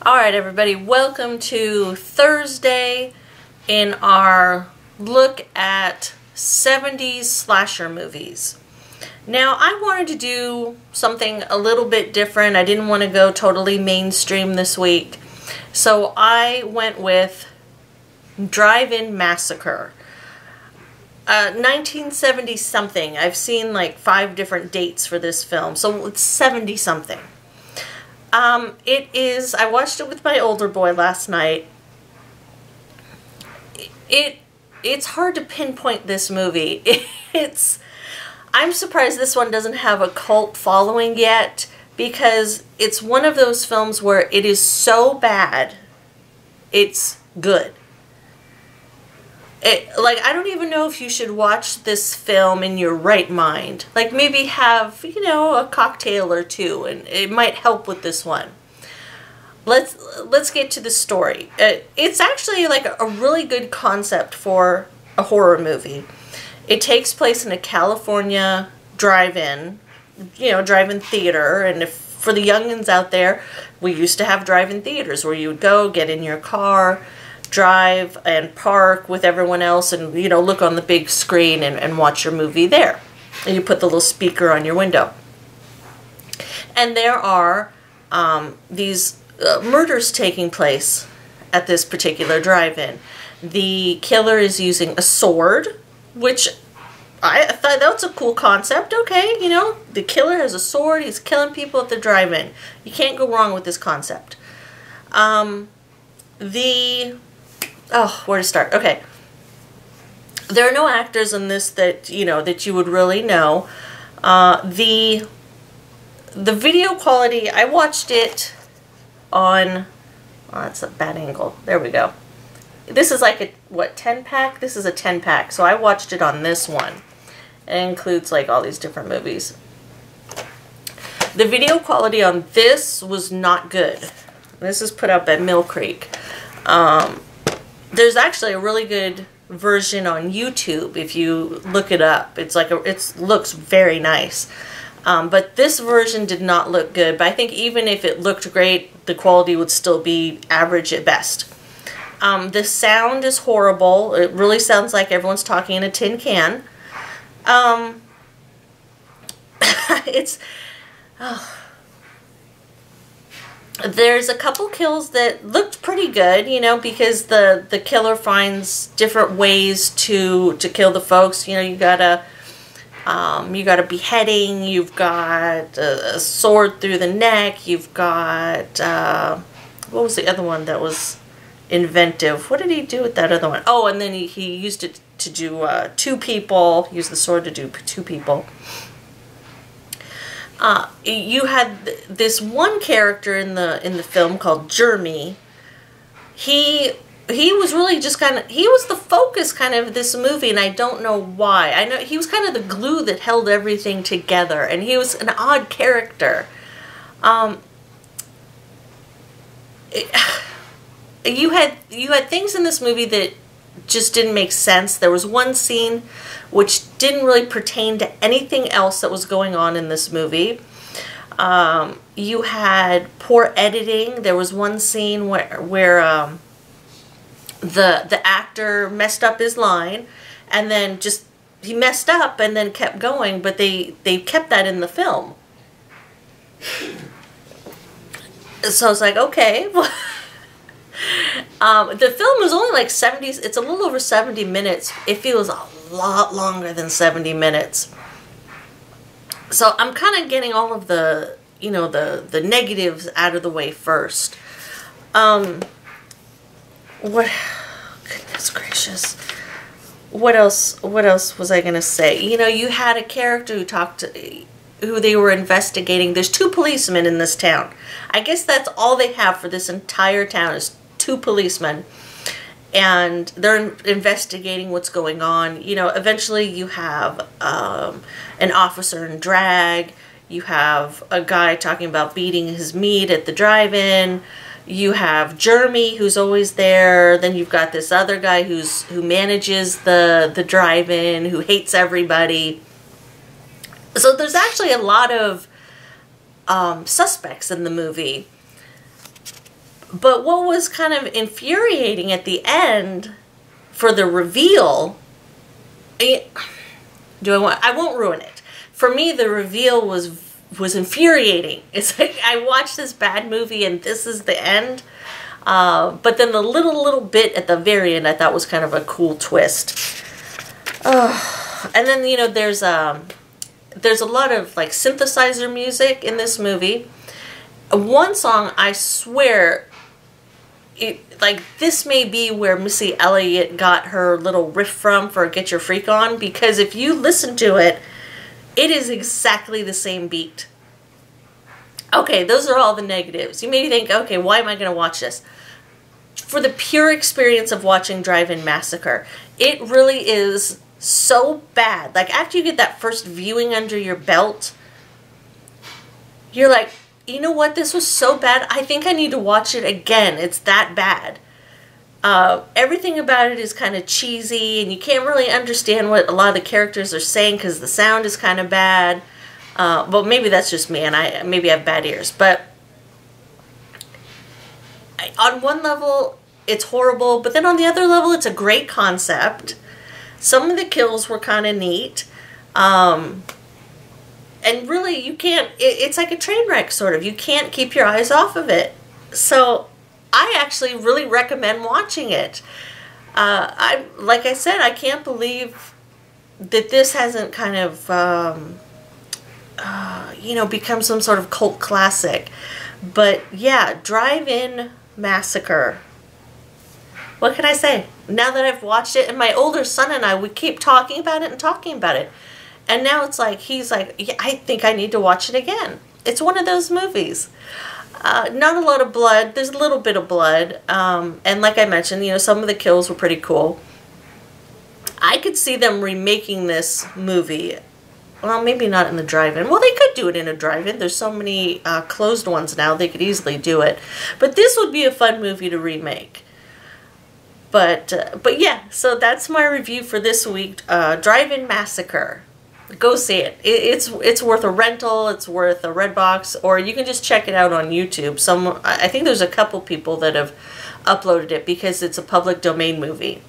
Alright everybody, welcome to Thursday in our look at 70s slasher movies. Now I wanted to do something a little bit different. I didn't want to go totally mainstream this week. So I went with Drive-In Massacre. 1970 something. I've seen like 5 different dates for this film, so it's 70 something. I watched it with my older boy last night. It's hard to pinpoint this movie. I'm surprised this one doesn't have a cult following yet, because it's one of those films where it is so bad, it's good. I don't even know if you should watch this film in your right mind. Like, maybe have, a cocktail or two, and it might help with this one. Let's get to the story. It's actually like a really good concept for a horror movie. It takes place in a California drive-in, drive-in theater, and for the youngins out there, we used to have drive-in theaters where you would go, get in your car, drive and park with everyone else, and look on the big screen and watch your movie there. And you put the little speaker on your window. And there are these murders taking place at this particular drive-in. The killer is using a sword, which I thought that was a cool concept. Okay, the killer has a sword, he's killing people at the drive-in. You can't go wrong with this concept. Where to start? Okay. There are no actors in this that you would really know. The video quality, I watched it on, that's a bad angle. There we go. This is like a, 10-pack? This is a 10-pack, so I watched it on this one. It includes like all these different movies. The video quality on this was not good. This is put up at Mill Creek. There's actually a really good version on YouTube if you look it up. It looks very nice. But this version did not look good. But I think even if it looked great, the quality would still be average at best. The sound is horrible. It really sounds like everyone's talking in a tin can. There's a couple kills that looked pretty good, because the killer finds different ways to kill the folks. You got a beheading, you've got a sword through the neck, you've got what was the other one that was inventive? What did he do with that other one? Oh, and then he used it to do 2 people. He used the sword to do 2 people. You had this one character in the film called Germy. He was really just he was the focus of this movie, and I don't know why. I know he was kind of the glue that held everything together, and he was an odd character. You had things in this movie that just didn't make sense. There was one scene which didn't really pertain to anything else that was going on in this movie. You had poor editing. There was one scene where the actor messed up his line, and then he messed up and then kept going, but they kept that in the film. So I was like, okay. The film was only like 70s. It's a little over 70 minutes. It feels a lot longer than 70 minutes. So I'm kind of getting all of the, the negatives out of the way first. Goodness gracious. What else was I going to say? You had a character who they were investigating. There's 2 policemen in this town. I guess that's all they have for this entire town is 2 policemen. And they're investigating what's going on. Eventually you have an officer in drag. You have a guy talking about beating his meat at the drive-in. You have Germy, who's always there. Then you've got this other guy who manages the drive-in, who hates everybody. So there's actually a lot of suspects in the movie. But what was kind of infuriating at the end for the reveal, I won't ruin it. For me, the reveal was infuriating. It's like I watched this bad movie and this is the end. But then the little bit at the very end I thought was kind of a cool twist. And then, you know, there's a lot of like synthesizer music in this movie. One song, I swear, like this may be where Missy Elliott got her little riff from for Get Your Freak On, because if you listen to it, it is exactly the same beat. Okay, those are all the negatives. You may think, okay, why am I going to watch this? For the pure experience of watching Drive-In Massacre, it really is so bad. Like, after you get that first viewing under your belt, you're like, you know what, this was so bad, I think I need to watch it again. It's that bad. Everything about it is kind of cheesy, and you can't really understand what a lot of the characters are saying because the sound is kind of bad. Well, maybe that's just me, and maybe I have bad ears. But on one level, it's horrible, but then on the other level, it's a great concept. Some of the kills were kind of neat. And really, you can't, it's like a train wreck, sort of. You can't keep your eyes off of it. So I actually really recommend watching it. Like I said, I can't believe that this hasn't kind of, you know, become some sort of cult classic. But yeah, Drive-In Massacre. What can I say? Now that I've watched it, and my older son and I, we keep talking about it and talking about it. And now it's like, he's like, yeah, I think I need to watch it again. It's one of those movies. Not a lot of blood. There's a little bit of blood. And like I mentioned, you know, some of the kills were pretty cool. I could see them remaking this movie. Well, maybe not in the drive-in. Well, they could do it in a drive-in. There's so many closed ones now. They could easily do it. But this would be a fun movie to remake. But yeah, so that's my review for this week. Drive-In Massacre. Go see it. It's worth a rental. It's worth a Redbox, or you can just check it out on YouTube. I think there's a couple people that have uploaded it because it's a public domain movie.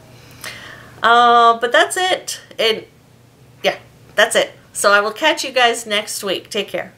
But that's it. And yeah, that's it. So I will catch you guys next week. Take care.